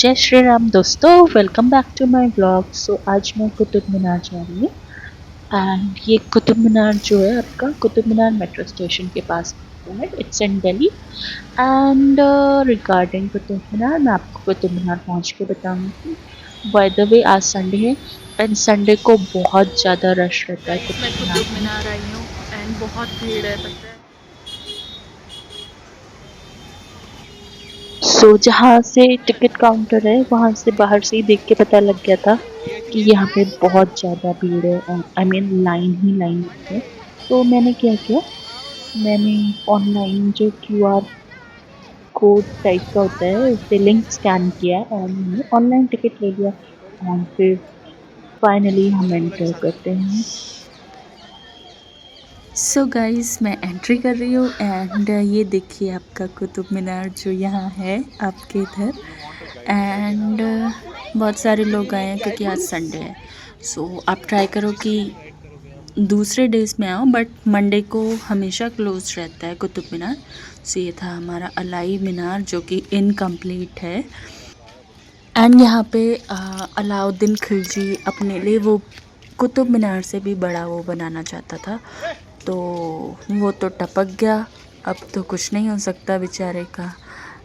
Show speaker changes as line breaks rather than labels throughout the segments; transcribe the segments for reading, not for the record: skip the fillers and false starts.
जय श्री राम दोस्तों, welcome back to my blog. So आज मैं कुतुब मीनार जा रही हूँ एंड ये कुतुब मीनार जो है आपका कुतुब मीनार मेट्रो स्टेशन के पास पड़ता है। It's in Delhi and regarding Qutub Minar मैं आपको कुतुब मीनार पहुँच के बताऊँगी। बाय द वे आज संडे है एंड संडे को बहुत ज़्यादा रश रहता है
मैं
कुतुब मीनार
कुतुब
में।
मीनार आई हूँ एंड बहुत भीड़ है पता है।
सो जहाँ से टिकट काउंटर है वहाँ से बाहर से ही देख के पता लग गया था कि यहाँ पे बहुत ज़्यादा भीड़ है। I mean line he line है। तो मैंने क्या किया, मैंने ऑनलाइन जो क्यूआर कोड टाइप का होता है उससे लिंक स्कैन किया और मैंने ऑनलाइन टिकट ले लिया और फिर फाइनली हम एंटर करते हैं।
सो गाइस मैं एंट्री कर रही हूँ एंड ये देखिए आपका कुतुब मीनार जो यहाँ है आपके इधर। एंड बहुत सारे लोग आए हैं क्योंकि आज संडे है। सो आप ट्राई करो कि दूसरे डेज में आओ, बट मंडे को हमेशा क्लोज रहता है कुतुब मीनार। सो ये था हमारा अलाई मीनार जो कि इनकम्प्लीट है। एंड यहाँ पे अलाउद्दीन खिलजी अपने लिए वो कुतुब मीनार से भी बड़ा वो बनाना चाहता था, तो वो तो टपक गया। अब तो कुछ नहीं हो सकता बेचारे का।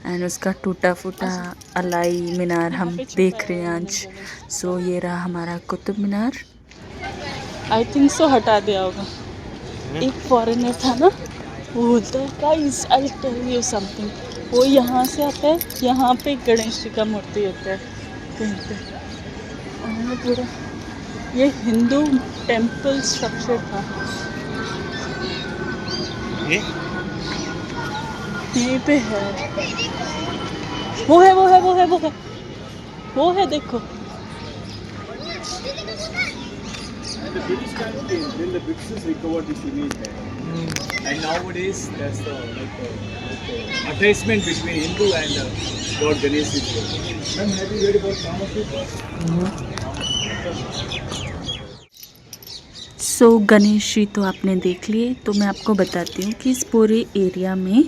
एंड उसका टूटा फूटा अलाई मीनार हम देख रहे हैं आज। सो ये रहा हमारा Qutub Minar. I think so हटा दिया होगा। एक फॉरेनर था ना, वो बोलता है guys I tell you something. वो यहाँ से आता है, यहाँ पे गणेश जी का मूर्ति होता है कहीं पे। और पूरा ये हिंदू टेम्पल स्ट्रक्चर था। यहीं पे है, वो है देखो।
And the British time, then the British recovered this image there. And nowadays, there's the attachment between Hindu and God Ganesh is there. Ma'am, have you read about Ramaswamy?
सो गणेश जी तो आपने देख लिए, तो मैं आपको बताती हूँ कि इस पूरे एरिया में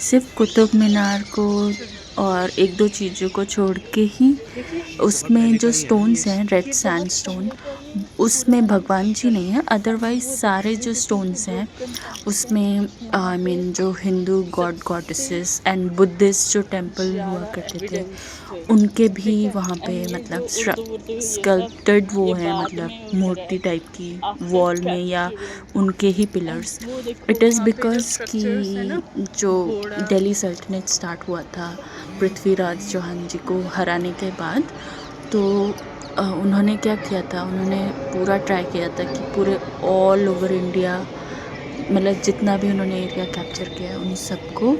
सिर्फ कुतुब मीनार को और एक दो चीज़ों को छोड़ के ही उसमें जो स्टोन्स हैं रेड सैंड स्टोन, उसमें भगवान जी नहीं है। अदरवाइज सारे जो स्टोन्स हैं उसमें आई मीन जो Hindu God goddesses and Buddhist जो टेम्पल हुआ करते थे उनके भी वहाँ पे मतलब स्कल्प्टेड वो है, मतलब मूर्ति टाइप की वॉल में या उनके ही पिलर्स। इट इज़ बिकॉज कि जो दिल्ली सल्तनत स्टार्ट हुआ था पृथ्वीराज चौहान जी को हराने के बाद, तो उन्होंने क्या किया था, उन्होंने पूरा ट्राई किया था कि पूरे ऑल ओवर इंडिया मतलब जितना भी उन्होंने एरिया कैप्चर किया है उन सबको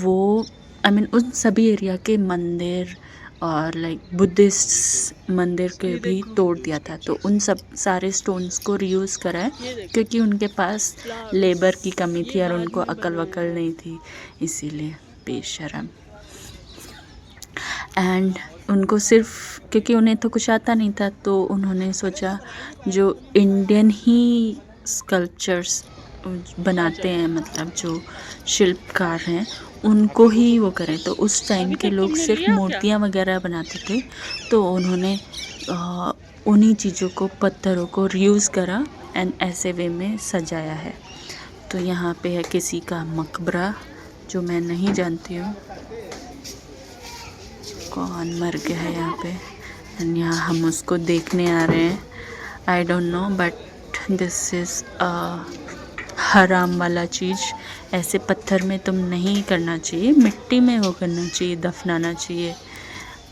वो आई मीन उन सभी एरिया के मंदिर और लाइक बुद्धिस्ट मंदिर के भी तोड़ दिया था। तो उन सब सारे स्टोन्स को रीयूज़ करा है क्योंकि उनके पास लेबर की कमी थी और उनको अकल वकल नहीं थी, इसीलिए बेशरम। एंड उनको सिर्फ क्योंकि उन्हें तो कुछ आता नहीं था, तो उन्होंने सोचा जो इंडियन ही स्कल्पचर्स बनाते हैं, मतलब जो शिल्पकार हैं उनको ही वो करें। तो उस टाइम के लोग सिर्फ मूर्तियाँ वगैरह बनाते थे, तो उन्होंने उन्हीं चीज़ों को, पत्थरों को रीयूज़ करा एंड ऐसे वे में सजाया है। तो यहाँ पे है किसी का मकबरा जो मैं नहीं जानती हूँ कौन मर गया है यहाँ पे, एंड यहाँ हम उसको देखने आ रहे हैं। I don't know but this is हराम वाला चीज़। ऐसे पत्थर में तुम नहीं करना चाहिए, मिट्टी में वो करना चाहिए, दफनाना चाहिए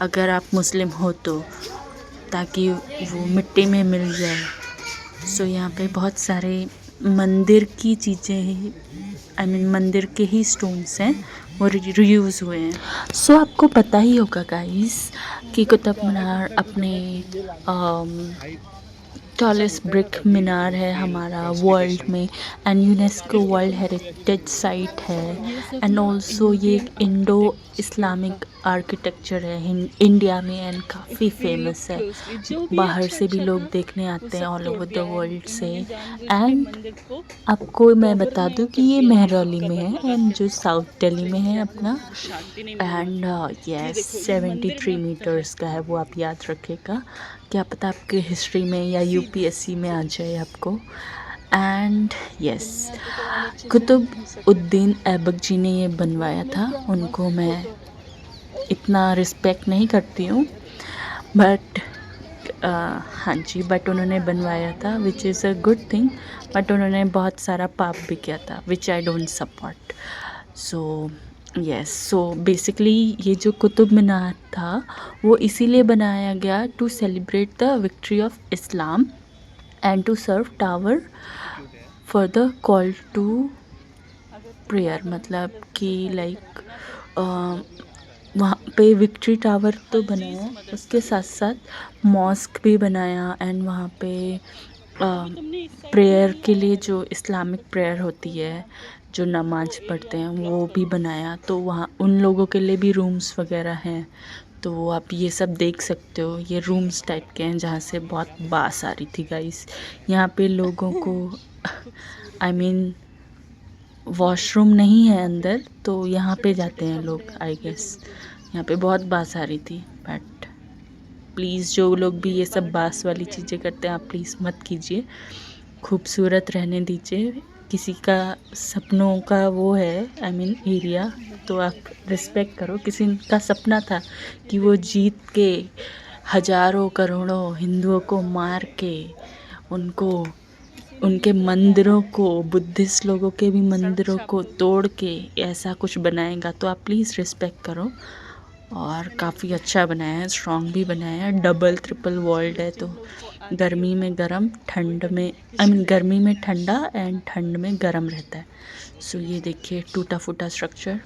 अगर आप मुस्लिम हो तो, ताकि वो मिट्टी में मिल जाए। सो यहाँ पे बहुत सारे मंदिर की चीज़ें आई मीन मंदिर के ही स्टोन्स हैं वो रीयूज़ हुए हैं। सो आपको पता ही होगा गाइस कि कुतुब मीनार अपने टॉलेस्ट ब्रिक मीनार है हमारा वर्ल्ड में and UNESCO world heritage site है। एंड ऑल्सो ये एक इंडो इस्लामिक आर्किटेक्चर है इंडिया में एंड काफ़ी फेमस है। बाहर से भी लोग देखने आते हैं ऑल ओवर द वर्ल्ड से। एंड आपको मैं बता दूं कि ये महरौली में है एंड जो साउथ दिल्ली में है अपना। एंड यस 73 मीटर्स का है वो, आप याद रखिएगा, क्या पता आपके हिस्ट्री में या यूपीएससी में आ जाए आपको। एंड यस कुतुब उद्दीन ऐबक जी ने ये बनवाया था। उनको मैं इतना रिस्पेक्ट नहीं करती हूँ बट हाँ जी, बट उन्होंने बनवाया था which is a good thing. But उन्होंने बहुत सारा पाप भी किया था which I don't support. So yes, so basically ये जो कुतुब मीनार था वो इसीलिए बनाया गया to celebrate the victory of Islam and to serve tower for the call to prayer. मतलब कि लाइक वहाँ पे विक्ट्री टावर तो बनाया, उसके साथ साथ मॉस्क भी बनाया एंड वहाँ पे प्रेयर के लिए जो इस्लामिक प्रेयर होती है, जो नमाज पढ़ते हैं, वो भी बनाया। तो वहाँ उन लोगों के लिए भी रूम्स वगैरह हैं, तो आप ये सब देख सकते हो। ये रूम्स टाइप के हैं जहाँ से बहुत बास आ रही थी गाइस। यहाँ पे लोगों को आई मीन वॉशरूम नहीं है अंदर, तो यहाँ पे जाते हैं लोग आई गेस। यहाँ पे बहुत बास आ रही थी बट प्लीज़ जो लोग भी ये सब बास वाली चीज़ें करते हैं आप प्लीज़ मत कीजिए, खूबसूरत रहने दीजिए। किसी का सपनों का वो है आई मीन एरिया, तो आप रिस्पेक्ट करो। किसी का सपना था कि वो जीत के हजारों करोड़ों हिंदुओं को मार के उनको उनके मंदिरों को, बुद्धिस्ट लोगों के भी मंदिरों को तोड़ के ऐसा कुछ बनाएगा, तो आप प्लीज़ रिस्पेक्ट करो। और काफ़ी अच्छा बनाया है, स्ट्रॉन्ग भी बनाया है, डबल ट्रिपल वॉल्ड है, तो गर्मी में गर्म, ठंड में आई मीन गर्मी में ठंडा एंड ठंड में गर्म रहता है। सो ये देखिए टूटा फूटा स्ट्रक्चर।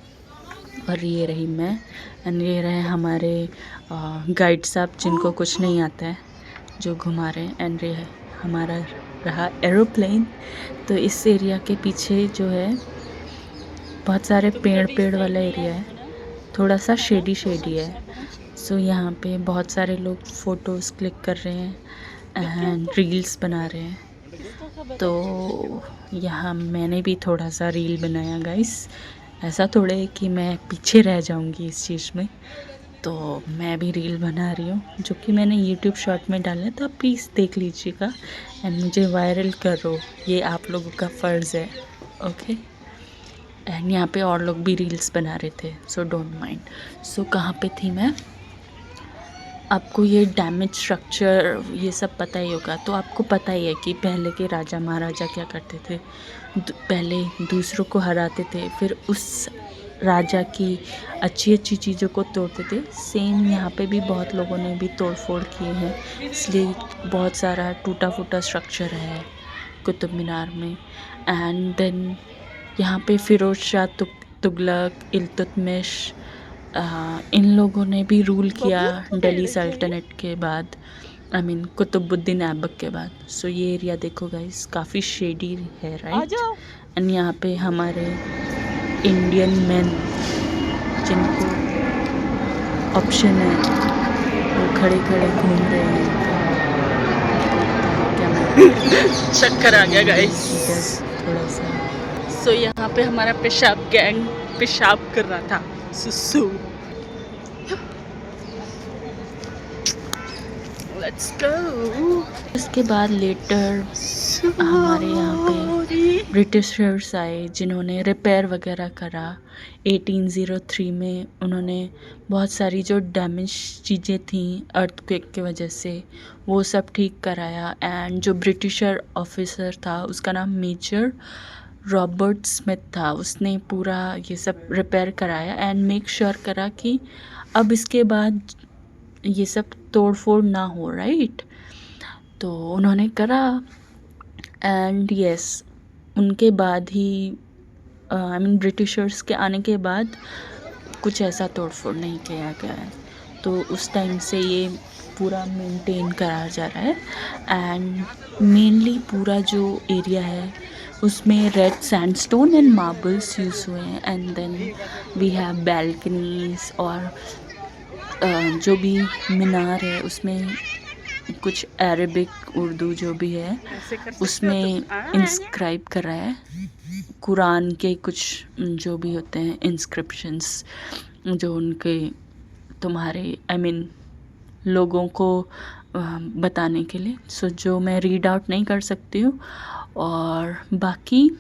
और ये रही मैं एंड ये रहे हमारे गाइड साहब जिनको कुछ नहीं आता है, जो घुमा रहे हैं। एंड ये हमारा रहा एरोप्लेन। तो इस एरिया के पीछे जो है बहुत सारे पेड़ वाला एरिया है, थोड़ा सा शेडी है। सो यहाँ पे बहुत सारे लोग फ़ोटोज़ क्लिक कर रहे हैं एंड रील्स बना रहे हैं। तो यहाँ मैंने भी थोड़ा सा रील बनाया गाइस। ऐसा थोड़ा है कि मैं पीछे रह जाऊँगी इस चीज़ में, तो मैं भी रील बना रही हूँ जो कि मैंने यूट्यूब शॉर्ट में डाला है, तो आप प्लीज़ देख लीजिएगा एंड मुझे वायरल करो, ये आप लोगों का फ़र्ज़ है। ओके एंड यहाँ पे और लोग भी रील्स बना रहे थे, सो डोंट माइंड। सो कहाँ पे थी मैं, आपको ये डैमेज स्ट्रक्चर ये सब पता ही होगा। तो आपको पता ही है कि पहले के राजा महाराजा क्या करते थे, पहले दूसरों को हराते थे, फिर उस राजा की अच्छी चीज़ों को तोड़ते थे। सेम यहाँ पे भी बहुत लोगों ने भी तोड़ फोड़ किए हैं, इसलिए बहुत सारा टूटा फूटा स्ट्रक्चर है कुतुब मीनार में। एंड देन यहाँ पे फ़िरोज़ शाह तुगलक, इल्तुतमिश, इन लोगों ने भी रूल किया दिल्ली सल्तनत के बाद, आई मीन कुतुबुद्दीन ऐबक के बाद। सो ये एरिया देखो गाइस, काफ़ी शेडी है राइट। एंड यहाँ पे हमारे इंडियन मैन जिनको ऑप्शन है वो खड़े घूम रहे हैं। चक्कर आ गया गाइस थोड़ा सा। सो यहाँ पे हमारा पेशाब गैंग पेशाब कर रहा था, सुसु। Let's go. इसके बाद लेटर हमारे यहाँ पे ब्रिटिशर्स आए जिन्होंने रिपेयर वगैरह करा। 1803 में उन्होंने बहुत सारी जो डैमेज चीज़ें थी अर्थक्वेक की वजह से वो सब ठीक कराया। एंड जो ब्रिटिशर ऑफिसर था उसका नाम मेजर रॉबर्ट स्मिथ था, उसने पूरा ये सब रिपेयर कराया एंड मेक श्योर करा कि अब इसके बाद ये सब तोड़ फोड़ ना हो राइट। तो उन्होंने करा एंड यस उनके बाद ही आई मीन ब्रिटिशर्स के आने के बाद कुछ ऐसा तोड़ फोड़ नहीं किया गया है। तो उस टाइम से ये पूरा मेंटेन करा जा रहा है। एंड मेनली पूरा जो एरिया है उसमें red sandstone and marbles use हुए हैं। And then we have balconies और जो भी मीनार है उसमें कुछ अरबिक उर्दू जो भी है उसमें इंस्क्राइब कर रहा है कुरान के कुछ जो भी होते हैं इंस्क्रिप्शंस जो उनके तुम्हारे लोगों को बताने के लिए। सो जो मैं रीड आउट नहीं कर सकती हूँ। और बाकी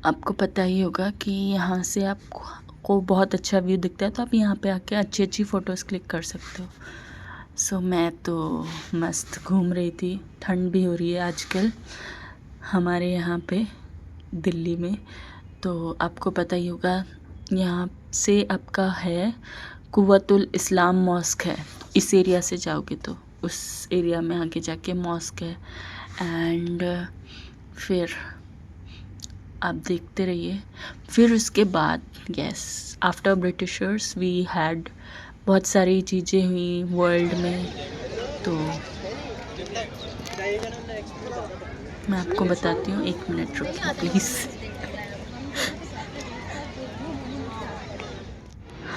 आपको पता ही होगा कि यहाँ से आपको बहुत अच्छा व्यू दिखता है, तो आप यहाँ पे आके अच्छी अच्छी फ़ोटोज़ क्लिक कर सकते हो। सो मैं तो मस्त घूम रही थी। ठंड भी हो रही है आजकल हमारे यहाँ पे दिल्ली में, तो आपको पता ही होगा यहाँ से आपका है कुव्वतुल इस्लाम मॉस्क है। इस एरिया से जाओगे तो उस एरिया में आगे जाके मॉस्क है। एंड फिर आप देखते रहिए। फिर उसके बाद yes after Britishers we had बहुत सारी चीज़ें हुई वर्ल्ड में। तो मैं आपको बताती हूँ, 1 मिनट रुकिए प्लीज़।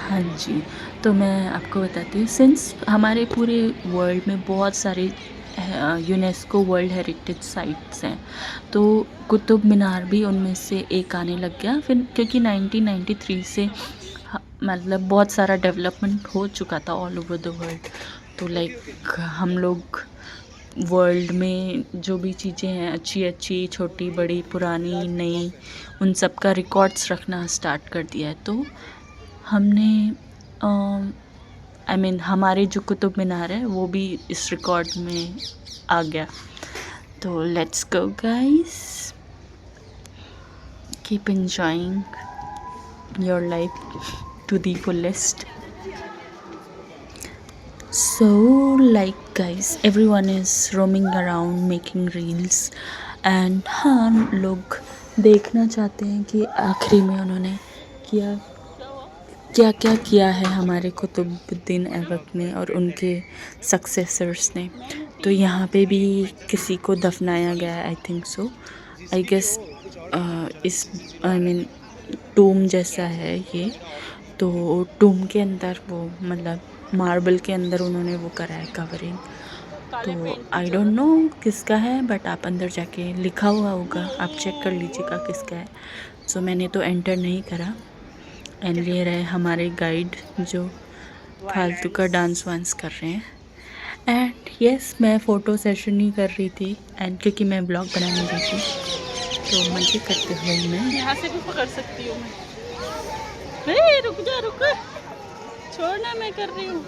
हाँ जी, तो मैं आपको बताती हूँ सिंस हमारे पूरे वर्ल्ड में बहुत सारे यूनेस्को वर्ल्ड हेरिटेज साइट्स हैं, तो कुतुब मीनार भी उनमें से एक आने लग गया। फिर क्योंकि 1993 से मतलब बहुत सारा डेवलपमेंट हो चुका था ऑल ओवर द वर्ल्ड, तो लाइक हम लोग वर्ल्ड में जो भी चीज़ें हैं अच्छी अच्छी छोटी बड़ी पुरानी नई उन सब का रिकॉर्ड्स रखना स्टार्ट कर दिया है। तो हमने हमारे जो कुतुब मीनार है वो भी इस रिकॉर्ड में आ गया। तो let's go guys, keep enjoying your life to the fullest. So like guys, everyone is roaming around making reels and हाँ लोग देखना चाहते हैं कि आखिरी में उन्होंने क्या क्या किया है हमारे कुतुबुद्दीन ऐबक ने और उनके सक्सेसर्स ने। तो यहाँ पे भी किसी को दफनाया गया है, I think so, I guess इस टूम जैसा है ये। तो टूम के अंदर वो मतलब मार्बल के अंदर उन्होंने वो करा है कवरिंग। तो आई डोंट नो किसका है, बट आप अंदर जाके लिखा हुआ होगा, आप चेक कर लीजिएगा किसका है। सो मैंने तो एंटर नहीं करा। एंड ये रहे हमारे गाइड जो फालतू का डांस वांस कर रहे हैं। एंड यस मैं फ़ोटो सेशन नहीं कर रही थी, एंड क्योंकि मैं ब्लॉग बनाने गई थी तो मज़े करते हुए मैं
यहाँ से भी पकड़ सकती हूँ मैं। रुक जा छोड़ना, मैं कर रही हूँ।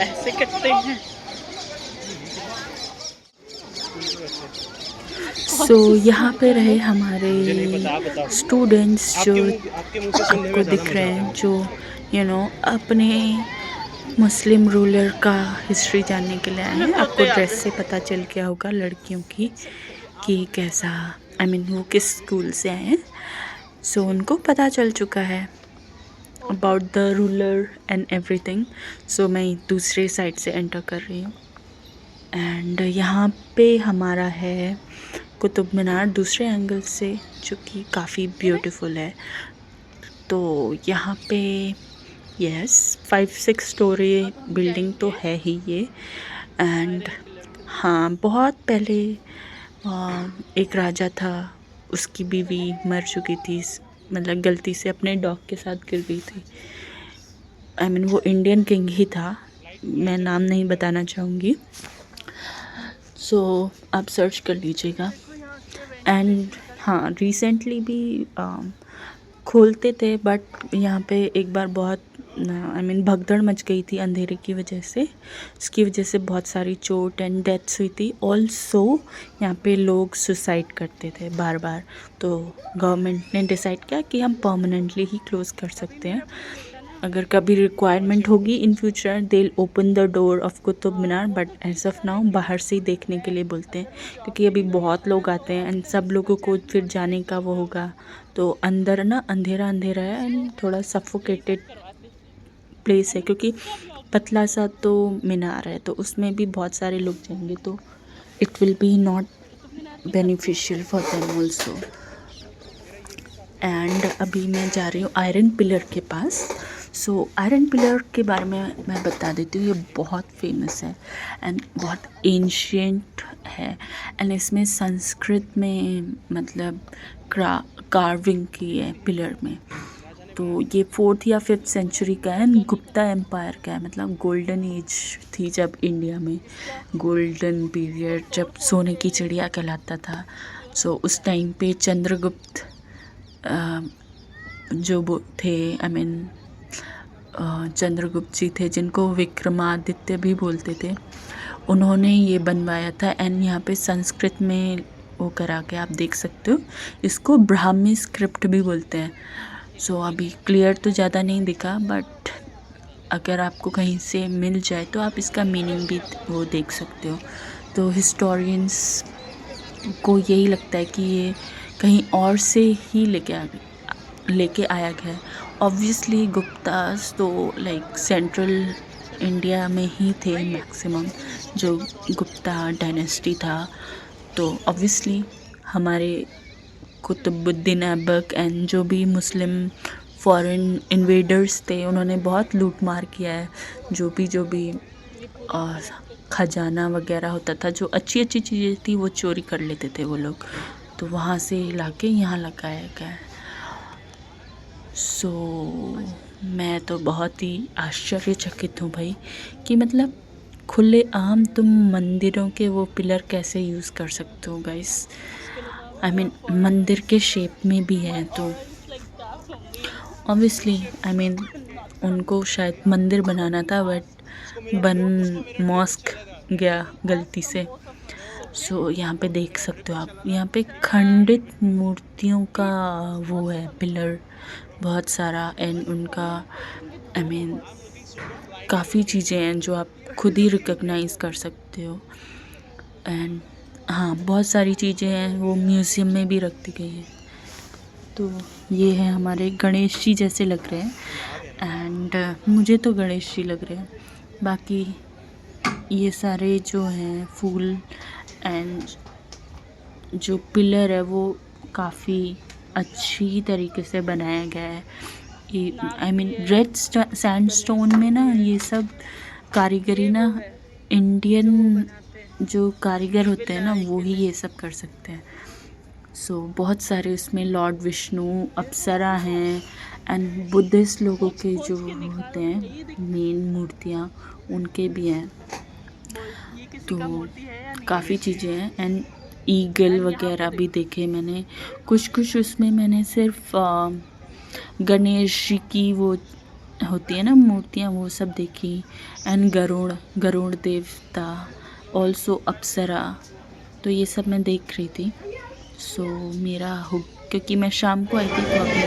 ऐसे करते हैं।
सो यहाँ पे रहे हमारे स्टूडेंट्स जो आपको दिख रहे हैं, जो अपने मुस्लिम रूलर का हिस्ट्री जानने के लिए आए हैं। आपको ड्रेस से पता चल गया होगा लड़कियों की कि कैसा वो किस स्कूल से आए हैं। सो उनको पता चल चुका है about the ruler and everything. So मैं दूसरे साइड से एंटर कर रही हूँ। एंड यहाँ पे हमारा है कुतुब मीनार दूसरे एंगल से, जो कि काफ़ी ब्यूटीफुल है। तो यहाँ पे यस 5-6 स्टोरी बिल्डिंग तो है ही ये। एंड हाँ बहुत पहले एक राजा था, उसकी बीवी मर चुकी थी, मतलब गलती से अपने डॉग के साथ गिर गई थी। वो इंडियन किंग ही था, मैं नाम नहीं बताना चाहूँगी। सो आप सर्च कर लीजिएगा। एंड हाँ रिसेंटली भी खोलते थे, बट यहाँ पे एक बार बहुत भगदड़ मच गई थी अंधेरे की वजह से। इसकी वजह से बहुत सारी चोट एंड डेथ्स हुई थी। ऑल्सो यहाँ पे लोग सुसाइड करते थे बार बार, तो गवर्नमेंट ने डिसाइड किया कि हम परमानेंटली ही क्लोज़ कर सकते हैं। अगर कभी रिक्वायरमेंट होगी in future they will open the door of Qutub Minar, but as of now बाहर से ही देखने के लिए बोलते हैं, क्योंकि अभी बहुत लोग आते हैं एंड सब लोगों को फिर जाने का वो होगा। तो अंदर ना अंधेरा अंधेरा है एंड थोड़ा सफोकेटेड प्लेस है, क्योंकि पतला सा तो मीनार है तो उसमें भी बहुत सारे लोग जाएंगे, तो it will be not beneficial for them also. And अभी मैं जा रही हूँ आयरन पिलर के पास। सो आयरन पिलर के बारे में मैं बता देती हूँ, ये बहुत फेमस है एंड बहुत एंशियंट है एंड इसमें संस्कृत में मतलब कार्विंग की है पिलर में। तो ये 4th या 5th सेंचुरी का है, गुप्ता एम्पायर का है, मतलब गोल्डन एज थी जब इंडिया में, गोल्डन पीरियड जब सोने की चिड़िया कहलाता था। सो उस टाइम पे चंद्रगुप्त जो वो थे, आई मीन चंद्रगुप्त जी थे जिनको विक्रमादित्य भी बोलते थे, उन्होंने ये बनवाया था एंड यहाँ पे संस्कृत में वो करा के आप देख सकते हो। इसको ब्राह्मी स्क्रिप्ट भी बोलते हैं। सो अभी क्लियर तो ज़्यादा नहीं दिखा, बट अगर आपको कहीं से मिल जाए तो आप इसका मीनिंग भी वो देख सकते हो। तो हिस्टोरियंस को यही लगता है कि ये कहीं और से ही लेके आया गया है। ऑब्वियसली गुप्तास तो लाइक सेंट्रल इंडिया में ही थे मैक्सिमम, जो गुप्ता डायनेस्टी था। तो ऑब्वियसली हमारे कुतुबुद्दीन ऐबक एंड जो भी मुस्लिम फॉरेन इन्वेडर्स थे, उन्होंने बहुत लूट मार किया है। जो भी खजाना वगैरह होता था, जो अच्छी अच्छी चीज़ें थी वो चोरी कर लेते थे वो लोग, तो वहाँ से लाके यहाँ लगाया गया है। सो मैं तो बहुत ही आश्चर्यचकित हूँ भाई कि मतलब खुले आम तुम मंदिरों के वो पिलर कैसे यूज़ कर सकते हो गाइस। आई मीन मंदिर के शेप में भी है, तो ऑब्वियसली आई मीन उनको शायद मंदिर बनाना था बट बन मॉस्क गया गलती से। सो यहाँ पे देख सकते हो आप, यहाँ पे खंडित मूर्तियों का वो है पिलर बहुत सारा एंड उनका आई मीन काफ़ी चीज़ें हैं जो आप खुद ही रिकॉग्नाइज़ कर सकते हो। एंड हाँ, बहुत सारी चीज़ें हैं वो म्यूज़ियम में भी रख दी गई है। तो ये है हमारे गणेश जी जैसे लग रहे हैं एंड मुझे तो गणेश जी लग रहे हैं। बाकी ये सारे जो हैं फूल एंड जो पिलर है वो काफ़ी अच्छी तरीके से बनाया गया है। ये आई मीन रेड सैंडस्टोन में ना ये सब कारीगरी ना इंडियन जो कारीगर होते हैं ना वो ही ये सब कर सकते हैं। सो बहुत सारे उसमें लॉर्ड विष्णु, अप्सरा हैं एंड बुद्धिस्ट लोगों के जो होते हैं मेन मूर्तियाँ उनके भी हैं। तो काफ़ी चीज़ें हैं एंड ईगल वगैरह भी देखे मैंने। कुछ उसमें मैंने सिर्फ गणेश जी की वो होती है ना मूर्तियाँ, वो सब देखी एंड गरुड़ देवता, ऑल्सो अप्सरा, तो ये सब मैं देख रही थी। सो मेरा क्योंकि मैं शाम को आई थी तो अभी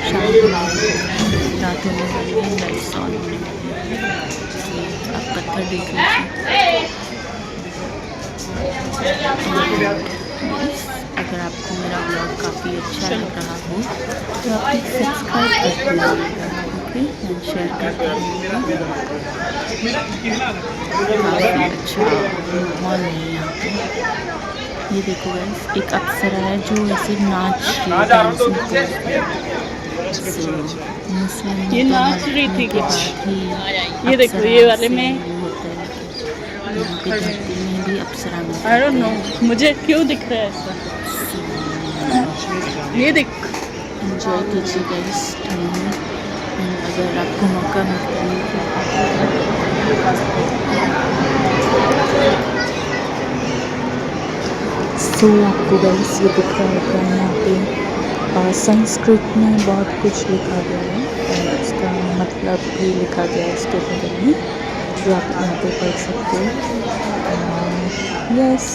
शाम को रात होने वाली है, लाइट्स ऑन होने वाली है। आप पत्थर देख लीजिए। अगर आपको मेरा ब्लॉग काफ़ी अच्छा लग रहा हो तो आप सब्सक्राइब कर दीजिएगा, ओके, एंड शेयर कर दीजिएगा। काफ़ी अच्छा माहौल है यहाँ पे। ये देखो गाइस, एक अप्सरा है जो ऐसे नाच रही है, डांसिंग कर रही है। मुस्लिम
ये नाच रही थी
के
कुछ।
बाद ही
ये देखो, ये वाले में
होता है कि यहाँ पे धरती में भी अप्सरा मिलती
आई डोंट
है।
नो मुझे क्यों दिख रहा है ऐसा। ये देख,
एंजॉय कीजिए गाइस ठंड में एंड अगर आपको मौका मिलता है तो आपको गाइस ये दिख रहा होगा यहाँ पे संस्कृत में बहुत कुछ लिखा गया है और उसका मतलब भी लिखा गया है इसके बारे में, जो आप यहाँ पे पढ़ सकते हो। यस,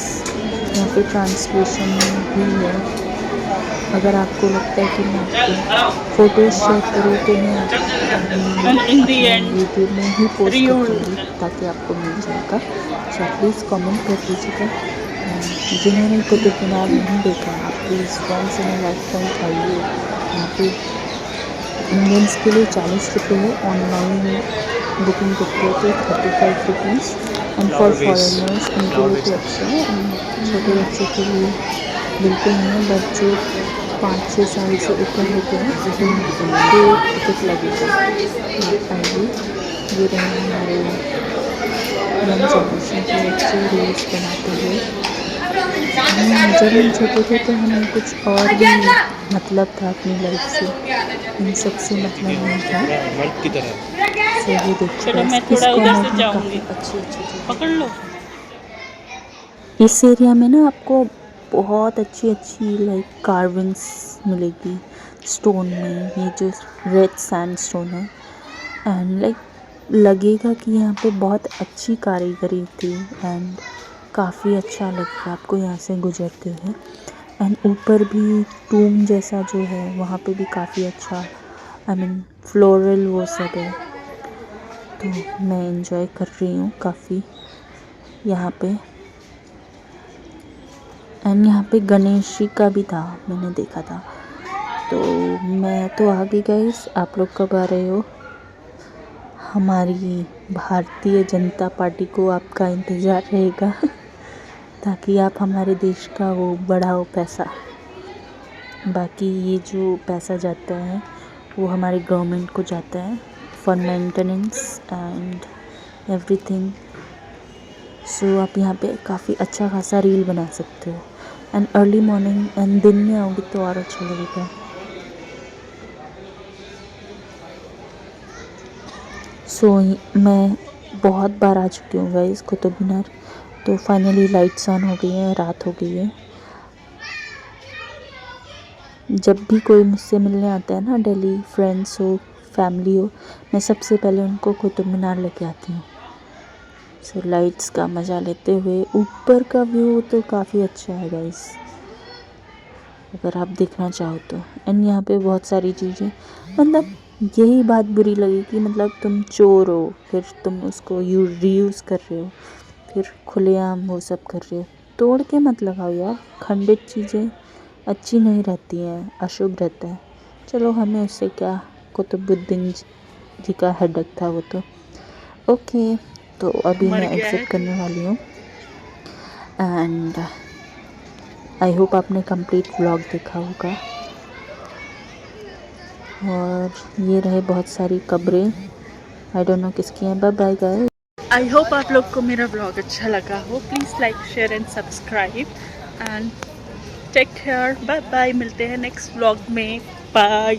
यहाँ पे ट्रांसलेशन भी है। अगर आपको लगता है कि मैं आपको फ़ोटोज़ शेयर करूँ तो मैं यूट्यूब में ही पोस्ट करूँगी ताकि आपको मिल जाएगा। सो प्लीज़ कमेंट कर दीजिएगा। जिन्होंने कुतुब मीनार नहीं देखा, आप please once in a life time आइए। यहाँ पे इंडियंस के लिए 40 रुपये है, ऑनलाइन बुकिंग करते हो तो 35 रुपीज़
एंड फॉर फॉरेनर्स उनके लिए तो अच्छा है, एंड छोटे बच्चों के लिए बिल्कुल नहीं है, बट जो 5-6 साल से ऊपर होते हैं उनके टिकट लगेगा। आइए, ये रहे हमारे यंग जनरेशन के बच्चे रील्स बनाते हुए। जब हम छोटे थे तो हमें कुछ और भी मतलब था अपनी लाइफ से, इन सब से मतलब नहीं था।
मर्द की तरह।
सो ये देखिए
चलो मैं
इस
थोड़ा उधर
कॉर्नर
से
में
जाऊंगी,
काफ़ी अच्छी अच्छी चीज़ें।
पकड़ लो।
इस एरिया में ना आपको बहुत अच्छी अच्छी लाइक कार्विंग्स मिलेगी स्टोन में, ये जो रेड सैंडस्टोन है, एंड लाइक लगेगा कि यहाँ पे बहुत अच्छी कारीगरी थी, एंड काफ़ी अच्छा लगेगा आपको यहाँ से गुजरते हुए। एंड ऊपर भी टूम जैसा जो है वहाँ पे भी काफ़ी अच्छा, आई मीन फ्लोरल वो सब है, तो मैं एंजॉय कर रही हूँ काफ़ी यहाँ पे। एंड यहाँ पे गणेश जी का भी था, मैंने देखा था। तो मैं तो आ गई गाइस, आप लोग कब आ रहे हो? हमारी भारतीय जनता पार्टी को आपका इंतज़ार रहेगा ताकि आप हमारे देश का वो बढ़ाओ पैसा। बाकी ये जो पैसा जाता है वो हमारे गवर्नमेंट को जाता है फॉर मेंटेनेंस एंड एवरीथिंग। सो आप यहाँ पे काफ़ी अच्छा खासा रील बना सकते हो, एंड अर्ली मॉर्निंग एंड दिन में आओगे तो और अच्छा लगेगा। सो मैं बहुत बार आ चुकी हूँ गाइस कुतुब मीनार, तो फाइनली लाइट्स ऑन हो गई हैं, रात हो गई है। जब भी कोई मुझसे मिलने आता है ना, दिल्ली फ्रेंड्स हो फैमिली हो, मैं सबसे पहले उनको कुतुब मीनार लेके आती हूँ। सो लाइट्स का मज़ा लेते हुए, ऊपर का व्यू तो काफ़ी अच्छा है गाइस अगर आप देखना चाहो तो। एंड यहाँ पे बहुत सारी चीज़ें, मतलब यही बात बुरी लगी कि मतलब तुम चोर हो, फिर तुम उसको रीयूज़ कर रहे हो, फिर खुलेआम वो सब कर रहे हो। तोड़ के मत लगाओ यार, खंडित चीज़ें अच्छी नहीं रहती हैं, अशुभ रहता है। चलो हमें उससे क्या, कुतुबुद्दीन जी का हेडेक था वो तो। ओके, तो अभी
मर
मैं
गया है
एग्ज़िट करने वाली हूँ, एंड आई होप आपने कंप्लीट व्लॉग देखा होगा। और ये रहे बहुत सारी कब्रें, आई डोंट नो किसकी हैं। Bye bye guys.
I hope आप लोग को मेरा ब्लॉग अच्छा लगा हो। Please like share and subscribe and take care. Bye bye, मिलते हैं नेक्स्ट ब्लॉग में। बाय।